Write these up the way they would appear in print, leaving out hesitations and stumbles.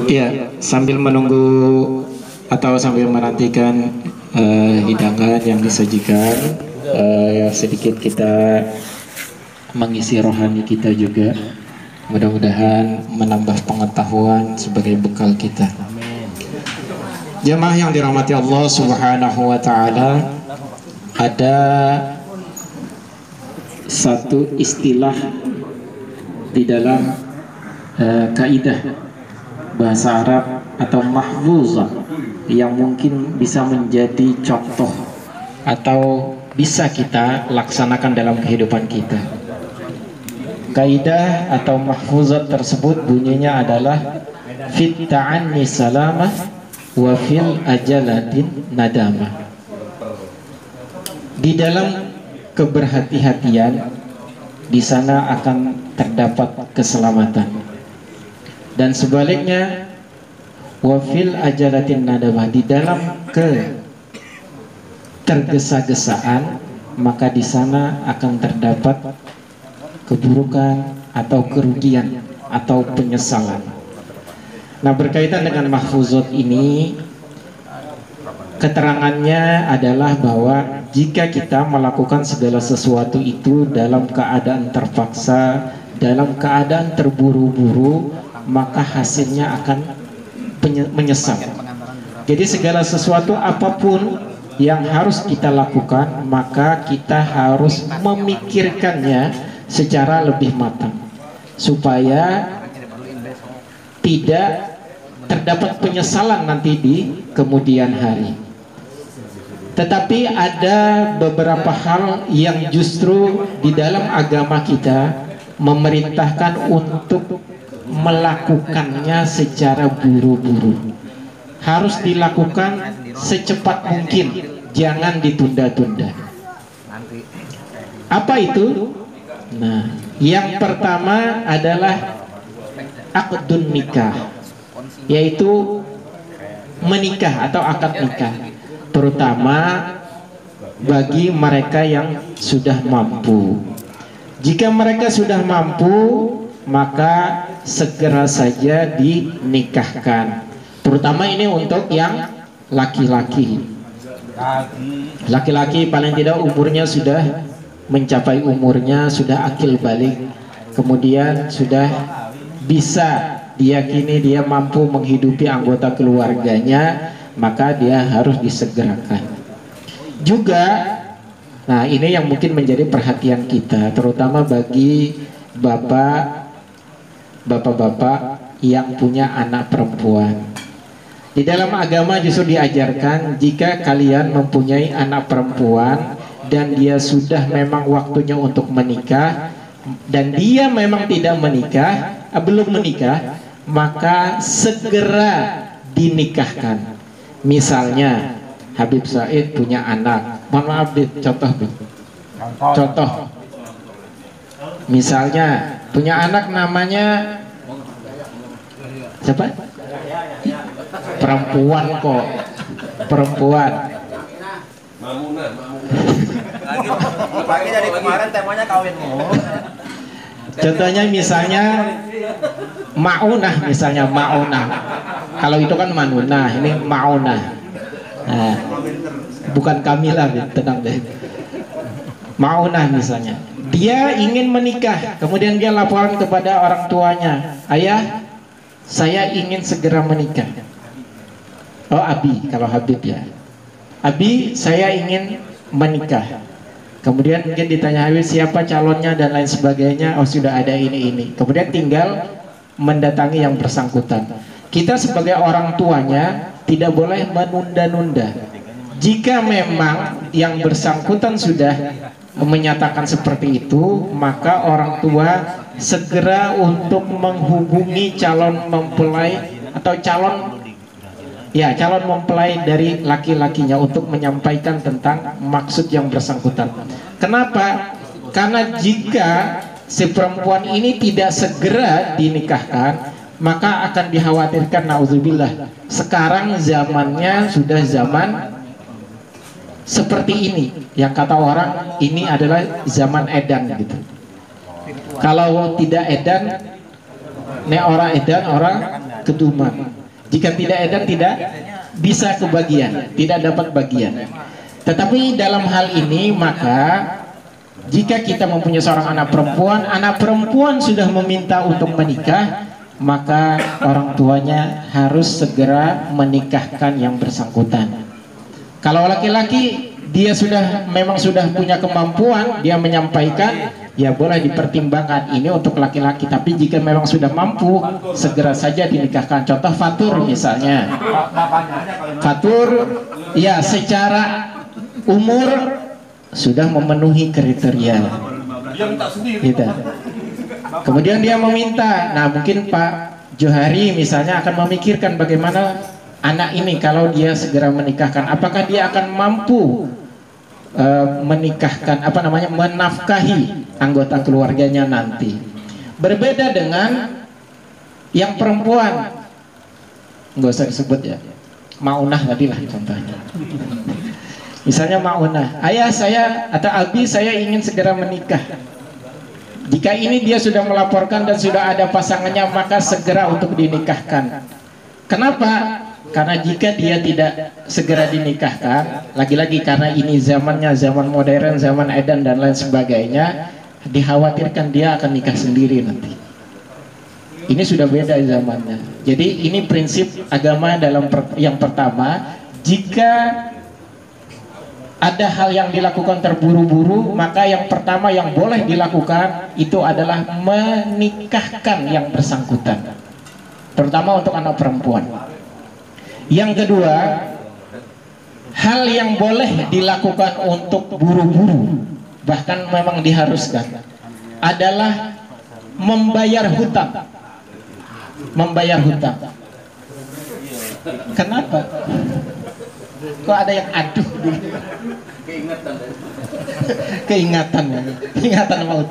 Ya, sambil menunggu atau sambil menantikan hidangan yang disajikan, sedikit kita mengisi rohani kita juga. Mudah-mudahan menambah pengetahuan sebagai bekal kita. Jemaah yang dirahmati Allah Subhanahu wa taala, ada satu istilah di dalam kaidah bahasa Arab atau mahfuzah yang mungkin bisa menjadi contoh atau bisa kita laksanakan dalam kehidupan kita. Kaidah atau mahfuzat tersebut bunyinya adalah fit ta'anni salamah wa fil ajalatin nadamah. Di dalam keberhati-hatian, di sana akan terdapat keselamatan. Dan sebaliknya, wa fil ajalatin nadamah, di dalam ketergesa-gesaan, maka di sana akan terdapat keburukan atau kerugian atau penyesalan. Nah, berkaitan dengan mahfuzat ini, keterangannya adalah bahwa jika kita melakukan segala sesuatu itu dalam keadaan terpaksa, dalam keadaan terburu-buru, maka hasilnya akan menyesal. Jadi segala sesuatu apapun yang harus kita lakukan, maka kita harus memikirkannya secara lebih matang supaya tidak terdapat penyesalan nanti di kemudian hari. Tetapi ada beberapa hal yang justru di dalam agama kita memerintahkan untuk melakukannya secara buru-buru. Harus dilakukan secepat mungkin, jangan ditunda-tunda. Apa itu? Nah, yang pertama adalah akdun nikah, yaitu menikah atau akad nikah, terutama bagi mereka yang sudah mampu. Jika mereka sudah mampu, maka segera saja dinikahkan. Terutama ini untuk yang laki-laki. Laki-laki paling tidak umurnya sudah mencapai umurnya, sudah akil balik, kemudian sudah bisa diyakini dia mampu menghidupi anggota keluarganya, maka dia harus disegerakan. Juga, nah ini yang mungkin menjadi perhatian kita, terutama bagi bapak-bapak yang punya anak perempuan. Di dalam agama justru diajarkan, jika kalian mempunyai anak perempuan dan dia sudah memang waktunya untuk menikah, dan dia memang tidak menikah, belum menikah, maka segera dinikahkan. Misalnya Habib Said punya anak, mohon maaf contoh. Misalnya punya anak namanya siapa? Perempuan kok, perempuan. Pagi dari kemarin temanya kawin. Contohnya misalnya Maunah, misalnya Maunah. Kalau itu kan Manunah, ini Maunah. Nah, bukan Kamila, tenang deh. Maunah misalnya. Dia ingin menikah, kemudian dia laporan kepada orang tuanya, ayah, saya ingin segera menikah. Oh Abi, kalau Habib ya. Abi, saya ingin menikah. Kemudian mungkin ditanya Habib siapa calonnya dan lain sebagainya. Oh sudah ada ini. Kemudian tinggal mendatangi yang bersangkutan. Kita sebagai orang tuanya tidak boleh menunda-nunda. Jika memang yang bersangkutan sudah menyatakan seperti itu, maka orang tua segera untuk menghubungi calon mempelai atau calon mempelai dari laki-lakinya untuk menyampaikan tentang maksud yang bersangkutan. Kenapa? Karena jika si perempuan ini tidak segera dinikahkan, maka akan dikhawatirkan, naudzubillah, sekarang zamannya sudah zaman seperti ini, yang kata orang ini adalah zaman edan gitu. Kalau tidak edan nek ora edan orang keduman. Jika tidak edan tidak bisa kebagian, tidak dapat bagian. Tetapi dalam hal ini maka jika kita mempunyai seorang anak perempuan sudah meminta untuk menikah, maka orang tuanya harus segera menikahkan yang bersangkutan. Kalau laki-laki dia memang sudah punya kemampuan, dia menyampaikan, ya boleh dipertimbangkan ini untuk laki-laki. Tapi jika memang sudah mampu, segera saja dinikahkan. Contoh fatur misalnya. Fatur ya secara umur sudah memenuhi kriteria. Gitu. Kemudian dia meminta, nah mungkin Pak Johari misalnya akan memikirkan bagaimana anak ini kalau dia segera menikahkan, apakah dia akan mampu menikahkan, menafkahi anggota keluarganya nanti. Berbeda dengan yang perempuan, nggak usah disebut ya, Maunah tadi lah contohnya. Misalnya Maunah, ayah saya atau abi saya ingin segera menikah. Jika ini dia sudah melaporkan dan sudah ada pasangannya, maka segera untuk dinikahkan. Kenapa? Karena jika dia tidak segera dinikahkan, lagi-lagi karena ini zamannya zaman modern, zaman edan dan lain sebagainya, dikhawatirkan dia akan nikah sendiri nanti. Ini sudah beda zamannya. Jadi ini prinsip agama dalam yang pertama, jika ada hal yang dilakukan terburu-buru, maka yang pertama yang boleh dilakukan itu adalah menikahkan yang bersangkutan, terutama untuk anak perempuan. Yang kedua, hal yang boleh dilakukan untuk buru-buru, bahkan memang diharuskan, adalah membayar hutang. Membayar hutang. Kenapa? Kok ada yang aduh? Keingatan maut.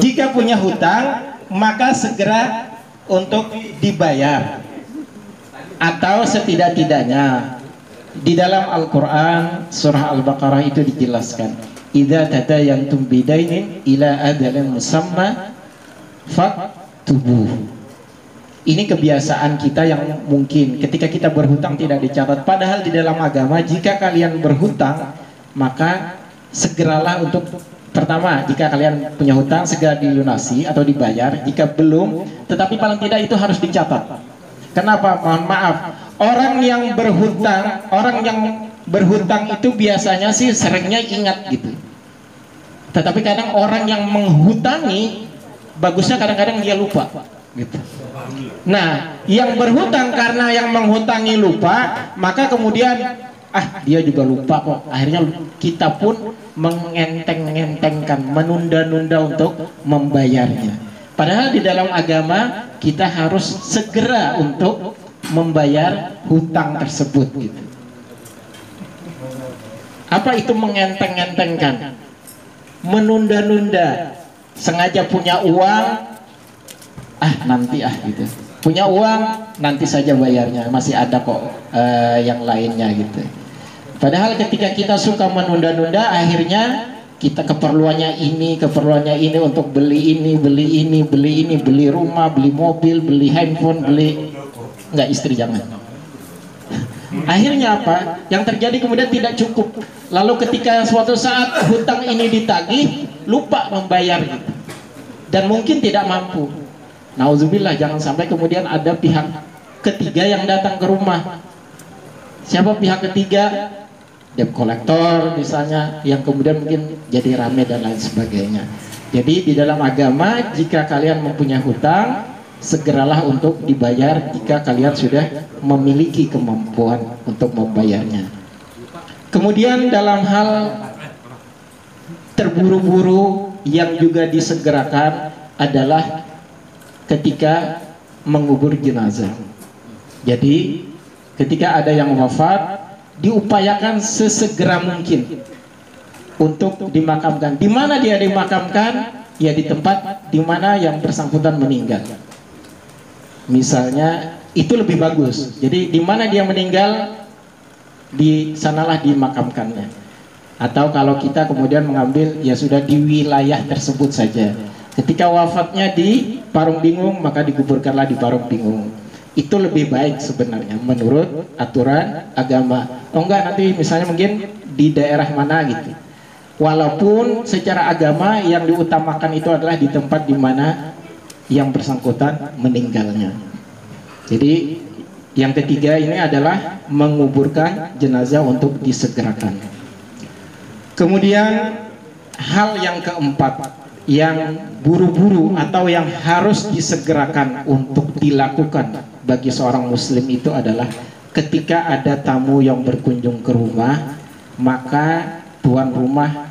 Jika punya hutang, maka segera untuk dibayar. Atau setidak-tidaknya di dalam Al-Quran surah Al-Baqarah itu dijelaskan, idza tadayantum bidainin ila ajalin musamma faktubuh. Ini kebiasaan kita yang mungkin ketika kita berhutang tidak dicatat. Padahal di dalam agama, jika kalian berhutang, maka segeralah untuk, pertama, jika kalian punya hutang segera dilunasi atau dibayar. Jika belum, tetapi paling tidak itu harus dicatat. Kenapa? Mohon maaf, orang yang berhutang itu biasanya sih seringnya ingat gitu. Tetapi kadang orang yang menghutangi, bagusnya kadang-kadang dia lupa gitu. Nah, yang berhutang karena yang menghutangi lupa, maka kemudian dia juga lupa kok. Akhirnya kita pun mengenteng-entengkan, menunda-nunda untuk membayarnya. Padahal di dalam agama kita harus segera untuk membayar hutang tersebut gitu. Apa itu mengenteng-entengkan? Menunda-nunda. Sengaja punya uang, nanti gitu. Punya uang, nanti saja bayarnya, masih ada kok yang lainnya gitu. Padahal ketika kita suka menunda-nunda, akhirnya kita keperluannya ini untuk beli ini, beli rumah, beli mobil, beli handphone, enggak, istri jangan. Akhirnya apa? Yang terjadi kemudian tidak cukup. Lalu ketika suatu saat hutang ini ditagih, lupa membayar gitu. Dan mungkin tidak mampu. Nauzubillah, jangan sampai kemudian ada pihak ketiga yang datang ke rumah. Siapa pihak ketiga? Debt collector misalnya, yang kemudian mungkin jadi rame dan lain sebagainya. Jadi di dalam agama, jika kalian mempunyai hutang, segeralah untuk dibayar jika kalian sudah memiliki kemampuan untuk membayarnya. Kemudian dalam hal terburu-buru yang juga disegerakan adalah ketika mengubur jenazah. Jadi ketika ada yang wafat, diupayakan sesegera mungkin untuk dimakamkan. Di mana dia dimakamkan? Ya di tempat di mana yang bersangkutan meninggal. Misalnya itu lebih bagus. Jadi di mana dia meninggal, di sanalah dimakamkannya. Atau kalau kita kemudian mengambil ya sudah di wilayah tersebut saja. Ketika wafatnya di Parung Bingung, maka dikuburkanlah di Parung Bingung. Itu lebih baik sebenarnya menurut aturan agama. Oh enggak, nanti misalnya mungkin di daerah mana gitu. Walaupun secara agama yang diutamakan itu adalah di tempat di mana yang bersangkutan meninggalnya. Jadi yang ketiga ini adalah menguburkan jenazah untuk disegerakan. Kemudian hal yang keempat yang buru-buru atau yang harus disegerakan untuk dilakukan bagi seorang muslim itu adalah ketika ada tamu yang berkunjung ke rumah, maka tuan rumah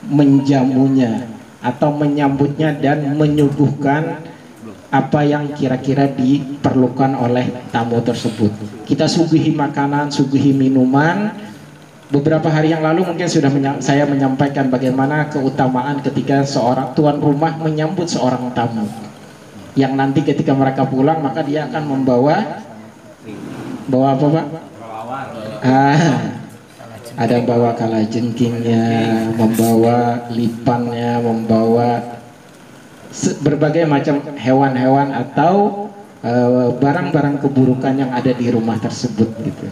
menjamunya atau menyambutnya dan menyuguhkan apa yang kira-kira diperlukan oleh tamu tersebut. Kita suguhi makanan, suguhi minuman. Beberapa hari yang lalu mungkin sudah saya menyampaikan bagaimana keutamaan ketika seorang tuan rumah menyambut seorang tamu, yang nanti ketika mereka pulang maka dia akan membawa apa Pak? Ada yang bawa kalajengkingnya, membawa lipannya, membawa berbagai macam hewan-hewan atau barang-barang keburukan yang ada di rumah tersebut gitu.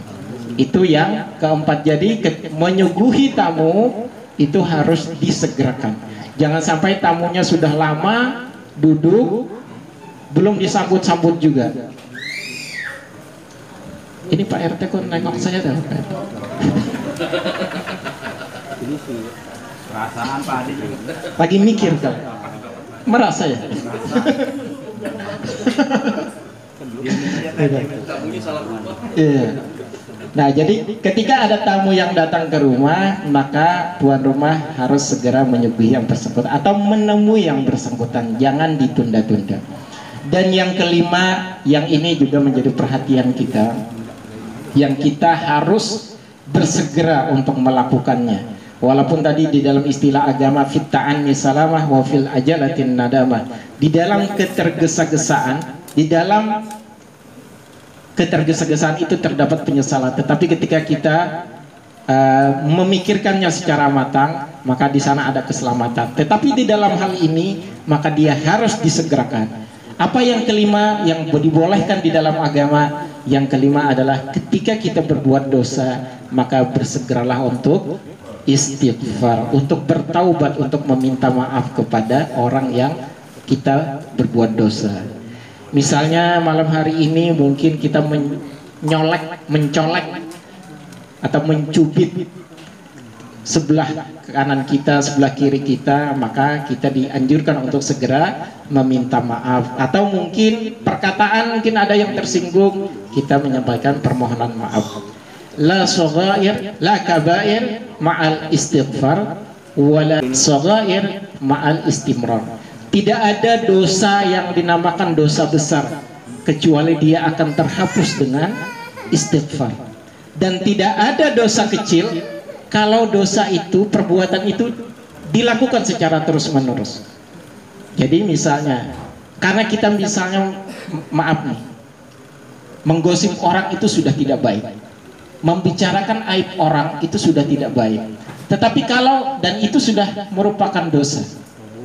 Itu yang keempat. Jadi menyuguhi tamu itu harus disegerakan. Jangan sampai tamunya sudah lama duduk belum disambut-sambut juga. Ini Pak RT kok nengok saya dah. Ini sih perasaan Pak Adi lagi mikir kan, merasa ya. Iya. Nah, jadi ketika ada tamu yang datang ke rumah, maka tuan rumah harus segera menyuguhi yang bersangkutan atau menemui yang bersangkutan, jangan ditunda-tunda. Dan yang kelima, yang ini juga menjadi perhatian kita, yang kita harus bersegera untuk melakukannya. Walaupun tadi di dalam istilah agama fit ta'anni salamah wa fil ajalatin nadamah, di dalam ketergesa-gesaan, di dalam ketergesa-gesaan itu terdapat penyesalan. Tetapi ketika kita memikirkannya secara matang, maka di sana ada keselamatan. Tetapi di dalam hal ini, maka dia harus disegerakan. Apa yang kelima yang dibolehkan di dalam agama? Yang kelima adalah ketika kita berbuat dosa, maka bersegeralah untuk istighfar, untuk bertaubat, untuk meminta maaf kepada orang yang kita berbuat dosa. Misalnya malam hari ini mungkin kita mencolek atau mencubit sebelah kanan kita, sebelah kiri kita, maka kita dianjurkan untuk segera meminta maaf. Atau mungkin perkataan mungkin ada yang tersinggung, kita menyampaikan permohonan maaf. La shaghair la kabair ma'al istighfar wala shaghair ma'al istimrar. Tidak ada dosa yang dinamakan dosa besar kecuali dia akan terhapus dengan istighfar. Dan tidak ada dosa kecil kalau dosa itu, perbuatan itu dilakukan secara terus-menerus. Jadi misalnya, karena kita misalnya, maaf nih, menggosip orang itu sudah tidak baik, membicarakan aib orang itu sudah tidak baik. Tetapi kalau, dan itu sudah merupakan dosa,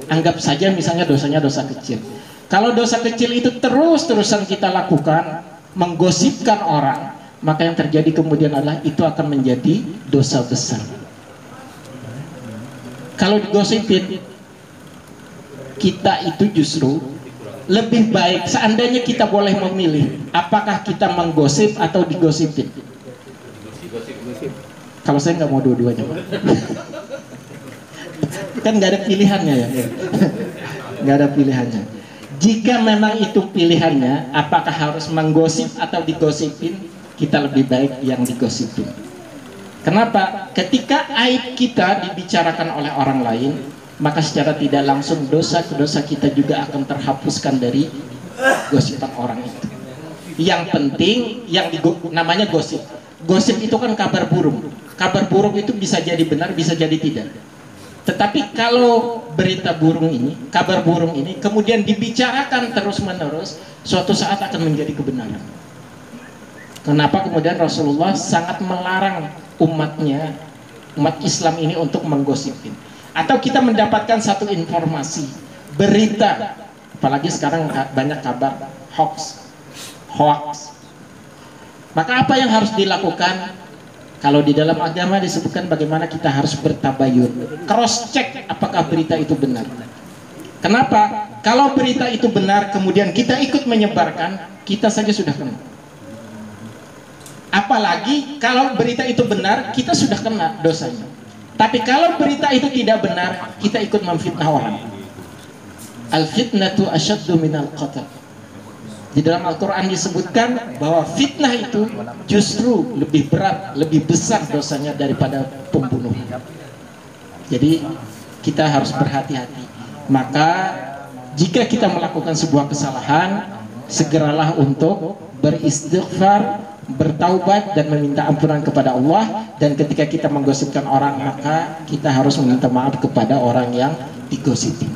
anggap saja misalnya dosanya dosa kecil. Kalau dosa kecil itu terus-terusan kita lakukan, menggosipkan orang, maka yang terjadi kemudian adalah itu akan menjadi dosa besar. Kalau digosipin, kita itu justru lebih baik, seandainya kita boleh memilih, apakah kita menggosip atau digosipin. Kalau saya nggak mau dua-duanya, kan nggak ada pilihannya ya, nggak ada pilihannya. Jika memang itu pilihannya, apakah harus menggosip atau digosipin, kita lebih baik yang digosipin. Kenapa? Ketika aib kita dibicarakan oleh orang lain, maka secara tidak langsung dosa-dosa kita juga akan terhapuskan dari gosipan orang itu. Yang penting yang namanya gosip. Gosip itu kan kabar burung. Kabar burung itu bisa jadi benar, bisa jadi tidak. Tetapi kalau berita burung ini, kabar burung ini kemudian dibicarakan terus-menerus, suatu saat akan menjadi kebenaran. Kenapa kemudian Rasulullah sangat melarang umatnya umat Islam ini untuk menggosipin. Atau kita mendapatkan satu informasi, berita, apalagi sekarang banyak kabar hoax. Maka apa yang harus dilakukan? Kalau di dalam agama disebutkan bagaimana kita harus bertabayun, cross check apakah berita itu benar. Kenapa? Kalau berita itu benar kemudian kita ikut menyebarkan, kita saja sudah kena. Apalagi kalau berita itu benar, kita sudah kena dosanya. Tapi kalau berita itu tidak benar, kita ikut memfitnah orang. Al-fitnatu asyaddu minal qatl. Di dalam Al-Quran disebutkan bahwa fitnah itu justru lebih berat, lebih besar dosanya daripada pembunuh. Jadi kita harus berhati-hati. Maka jika kita melakukan sebuah kesalahan, segeralah untuk beristighfar, bertaubat dan meminta ampunan kepada Allah. Dan ketika kita menggosipkan orang, maka kita harus meminta maaf kepada orang yang digosipi.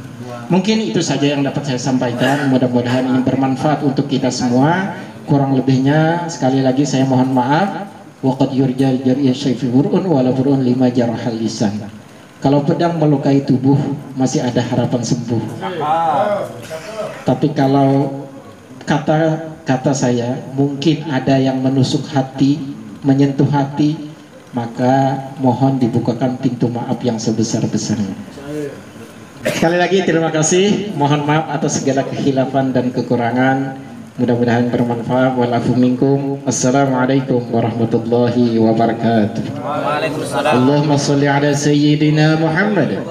Mungkin itu saja yang dapat saya sampaikan. Mudah-mudahan ini bermanfaat untuk kita semua. Kurang lebihnya sekali lagi saya mohon maaf. Waqad yurja jariya syaifi bur'un wala bur'un lima jarahal lisan. Kalau pedang melukai tubuh masih ada harapan sembuh. Tapi kalau kata saya mungkin ada yang menusuk hati, menyentuh hati, maka mohon dibukakan pintu maaf yang sebesar-besarnya. Sekali lagi terima kasih, mohon maaf atas segala kekhilafan dan kekurangan. Mudah-mudahan bermanfaat. Walafu minkum. Assalamualaikum warahmatullahi wabarakatuh. Waalaikumsalam. Allahumma salli ala sayyidina Muhammad